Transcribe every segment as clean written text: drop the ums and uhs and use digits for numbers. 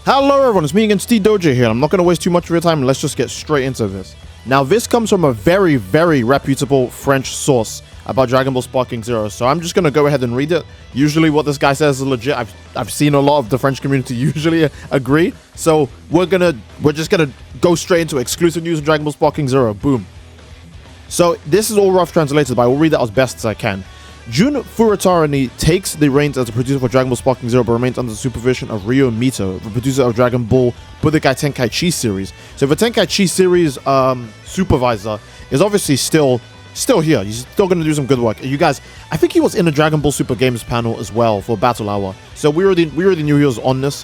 Hello everyone, it's me again, Steve Doja here. I'm not going to waste too much of your time, let's just get straight into this. Now this comes from a very, very reputable French source about Dragon Ball Sparking Zero, so I'm just going to go ahead and read it. Usually what this guy says is legit. I've seen a lot of the French community usually agree, so we're just going to go straight into exclusive news of Dragon Ball Sparking Zero. Boom. So this is all rough translated, but I will read that as best as I can. Jun Furutarani takes the reins as the producer for Dragon Ball Sparking Zero, but remains under the supervision of Ryo Mito, the producer of Dragon Ball Budokai Tenkaichi series. So the Tenkaichi series supervisor is obviously still here. He's still going to do some good work. You guys, I think he was in the Dragon Ball Super Games panel as well for Battle Hour. So we already knew he was on this.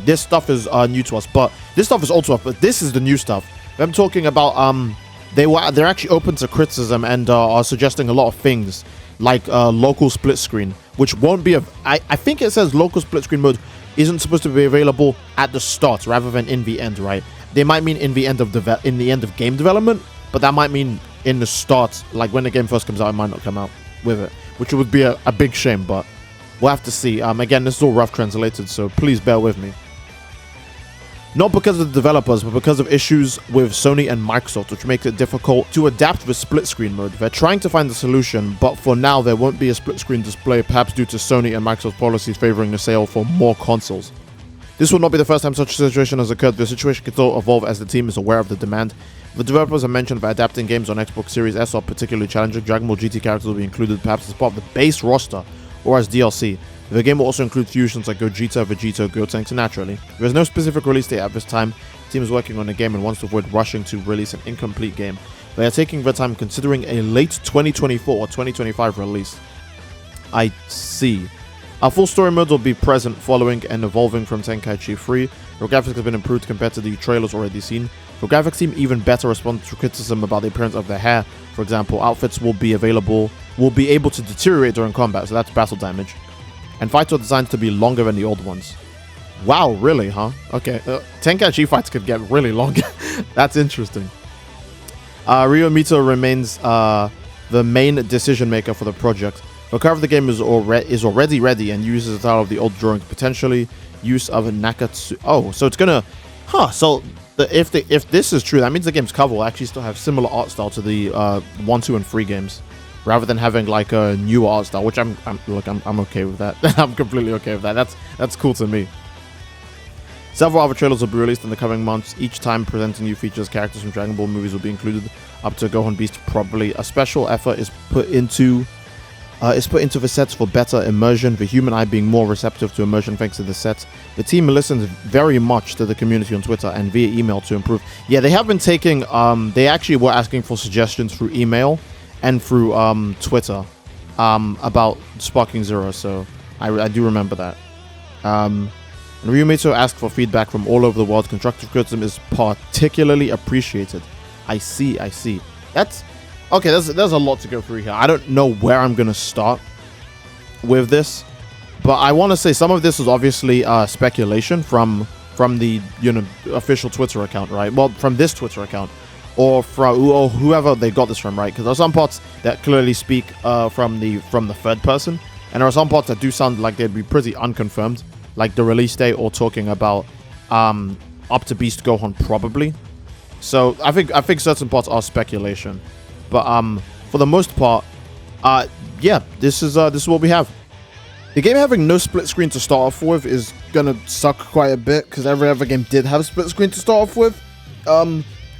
This stuff is new to us, but this stuff is old to us. But this is the new stuff. I'm talking about they're actually open to criticism and are suggesting a lot of things, like local split screen, which won't be I think it says local split screen mode isn't supposed to be available at the start rather than in the end, right? They might mean in the end of game development, but that might mean in the start, like when the game first comes out, it might not come out with it, which would be a big shame, but we'll have to see. Again, this is all rough translated, so please bear with me. Not because of the developers, but because of issues with Sony and Microsoft, which makes it difficult to adapt with split screen mode. They're trying to find a solution, but for now there won't be a split screen display, perhaps due to Sony and Microsoft policies favoring the sale for more consoles. This will not be the first time such a situation has occurred. The situation could still evolve as the team is aware of the demand. The developers have mentioned that adapting games on Xbox Series S are particularly challenging. Dragon Ball GT characters will be included perhaps as part of the base roster or as DLC. The game will also include fusions like Gogeta, Vegito, Gotenks, and naturally. There is no specific release date at this time. The team is working on the game and wants to avoid rushing to release an incomplete game. They are taking their time considering a late 2024 or 2025 release. I see. Our full story mode will be present following and evolving from Tenkaichi 3. The graphics have been improved compared to the trailers already seen. The graphics seem even better responding to criticism about the appearance of their hair. For example, outfits will be able to deteriorate during combat, so that's battle damage. And fights are designed to be longer than the old ones. Wow, really, huh? Okay, Tenkaichi fights could get really long. That's interesting. Ryo Mito remains the main decision maker for the project. The cover of the game is already ready and uses the style of the old drawings, potentially use of Nakatsu. Oh, so it's gonna, so if this is true, that means the game's cover will actually still have similar art style to the 1, 2, and 3 games, rather than having like a new art style, which I'm okay with that. I'm completely okay with that. That's cool to me. Several other trailers will be released in the coming months, each time presenting new features. Characters from Dragon Ball movies will be included, up to Gohan Beast probably. A special effort is put into the sets for better immersion, the human eye being more receptive to immersion thanks to the sets. The team listens very much to the community on Twitter and via email to improve. Yeah, they have been taking, they actually were asking for suggestions through email and through Twitter about Sparking Zero, so I do remember that. Ryo Mito asked for feedback from all over the world. Constructive criticism is particularly appreciated. I see. That's okay. There's a lot to go through here. I don't know where I'm gonna start with this, but I want to say some of this is obviously speculation from the official Twitter account, right? Well, from this Twitter account, or whoever they got this from, right? Because there are some parts that clearly speak from the third person, and there are some parts that do sound like they'd be pretty unconfirmed, like the release date or talking about up to Beast Gohan probably. So I think certain parts are speculation, but for the most part, yeah, this is what we have. The game having no split screen to start off with is gonna suck quite a bit, because every other game did have a split screen to start off with.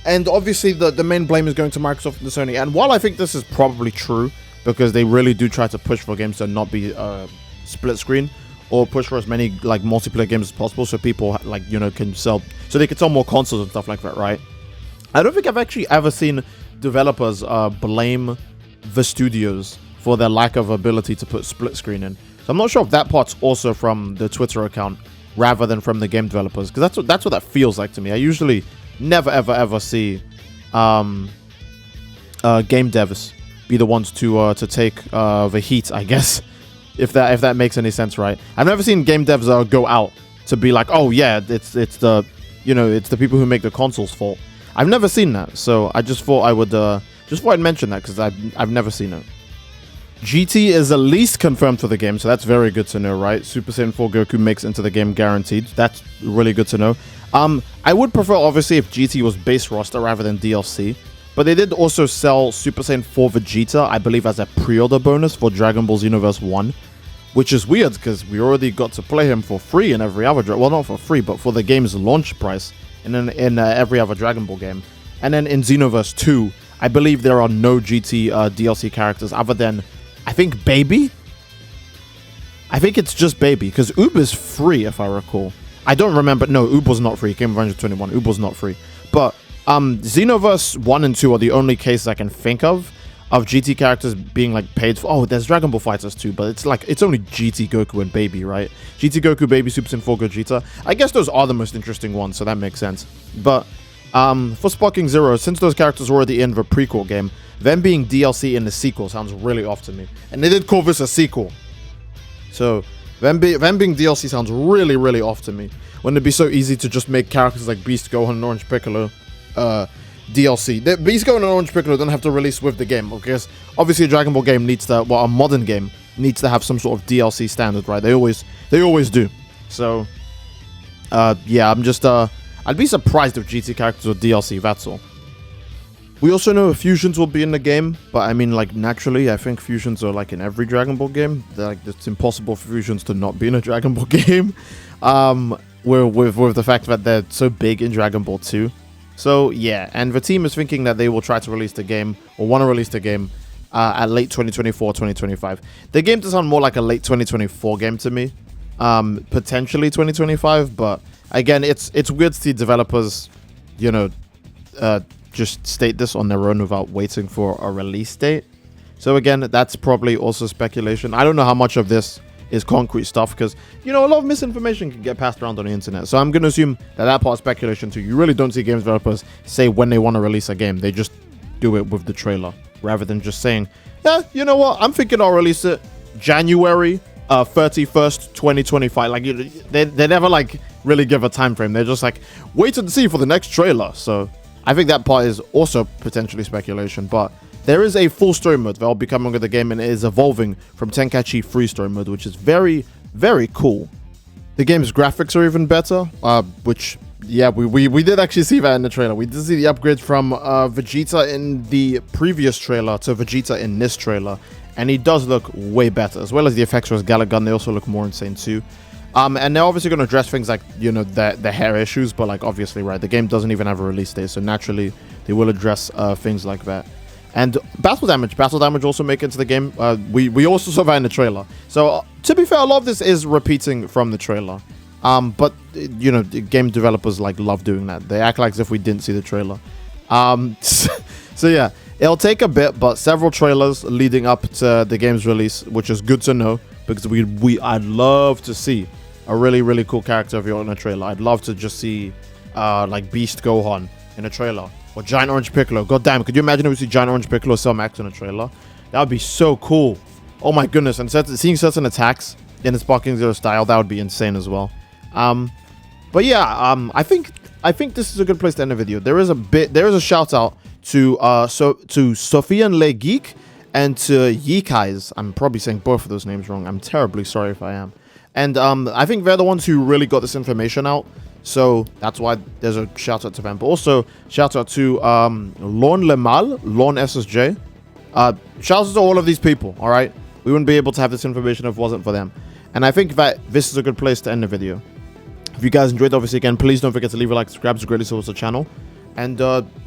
And obviously the main blame is going to Microsoft and Sony. And while I think this is probably true, because they really do try to push for games to not be split screen, or push for as many like multiplayer games as possible, so people can sell, so they can sell more consoles and stuff like that, right? I don't think I've actually ever seen developers blame the studios for their lack of ability to put split screen in. So I'm not sure if that part's also from the Twitter account rather than from the game developers, because that's what that feels like to me. I usually never ever see game devs be the ones to take the heat, I guess, if that makes any sense, right? I've never seen game devs go out to be like, oh yeah, it's the people who make the consoles' fault. I've never seen that, so I just thought I'd mention that, because I've never seen it. GT is at least confirmed for the game, so that's very good to know, right? Super Saiyan 4 Goku makes into the game guaranteed. That's really good to know. I would prefer, obviously, if GT was base roster rather than DLC. But they did also sell Super Saiyan 4 Vegeta, I believe, as a pre-order bonus for Dragon Ball Xenoverse 1. Which is weird, because we already got to play him for free in every other... Well, not for free, but for the game's launch price in every other Dragon Ball game. And then in Xenoverse 2, I believe there are no GT DLC characters other than... I think Baby? I think it's just Baby, because Oob is free, if I recall. I don't remember. No, Oob was not free. Game of 121. Oob was not free. But Xenoverse 1 and 2 are the only cases I can think of GT characters being like paid for. Oh, there's Dragon Ball Fighters too, but it's only GT Goku and Baby, right? GT Goku, Baby, Super Saiyan 4 Gogeta. I guess those are the most interesting ones, so that makes sense. But for Sparking Zero, since those characters were already in the prequel game, them being DLC in the sequel sounds really off to me. And they did call this a sequel. So, them being DLC sounds really, really off to me. Wouldn't it be so easy to just make characters like Beast, Gohan, and Orange Piccolo DLC? Beast, Gohan, and Orange Piccolo don't have to release with the game, because obviously a Dragon Ball game needs to, well, a modern game needs to have some sort of DLC standard, right? They always do. So, yeah, I'm just, I'd be surprised if GT characters were DLC, that's all. We also know fusions will be in the game, but I mean, like, naturally, I think fusions are, like, in every Dragon Ball game. Like, it's impossible for fusions to not be in a Dragon Ball game. With the fact that they're so big in Dragon Ball 2. So, yeah, and the team is thinking that they will try to release the game, or want to release the game, at late 2024, 2025. The game does sound more like a late 2024 game to me. Potentially 2025, but, again, it's weird to see developers, you know, just state this on their own without waiting for a release date. So again, that's probably also speculation. I don't know how much of this is concrete stuff, because, you know, a lot of misinformation can get passed around on the internet. So I'm going to assume that part is speculation too. You really don't see game developers say when they want to release a game. They just do it with the trailer, rather than just saying, yeah, you know what, I'm thinking I'll release it January 31st, 2025. Like, they never, like, really give a time frame. They're just like, wait and see for the next trailer. So I think that part is also potentially speculation, but there is a full story mode that will be coming with the game, and it is evolving from Tenkaichi Free Story mode, which is very, very cool. The game's graphics are even better, which, yeah, we did actually see that in the trailer. We did see the upgrade from Vegeta in the previous trailer to Vegeta in this trailer, and he does look way better, as well as the effects for his Galagun. They also look more insane too. And they're obviously going to address things like, you know, the hair issues, but, like, obviously, right, the game doesn't even have a release date, so naturally they will address things like that. And battle damage also make it into the game. We also saw that in the trailer. So to be fair, a lot of this is repeating from the trailer. But you know, game developers like love doing that. They act like as if we didn't see the trailer. So yeah, it'll take a bit, but several trailers leading up to the game's release, which is good to know, because I'd love to see a really, really cool character of yours in a trailer. I'd love to just see like Beast Gohan in a trailer, or Giant Orange Piccolo. God damn, could you imagine if we see Giant Orange Piccolo Cell Max in a trailer? That would be so cool. Oh my goodness, and seeing certain attacks in the Sparking Zero style, that would be insane as well. But yeah, I think this is a good place to end the video. There is a shout out to Sofian Le Geek and to Yikais. I'm probably saying both of those names wrong. I'm terribly sorry if I am. And I think they're the ones who really got this information out. So that's why there's a shout out to them. But also shout out to Lorne Lemal, Lorne SSJ. Shout out to all of these people. All right, we wouldn't be able to have this information if it wasn't for them. And I think that this is a good place to end the video. If you guys enjoyed, obviously, again, please don't forget to leave a like, subscribe, to greatly support the channel. And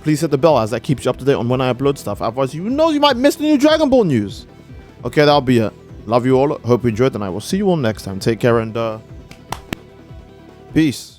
please hit the bell, as that keeps you up to date on when I upload stuff. Otherwise, you know you might miss the new Dragon Ball news. Okay, that'll be it. Love you all. Hope you enjoyed, and I will see you all next time. Take care, and peace.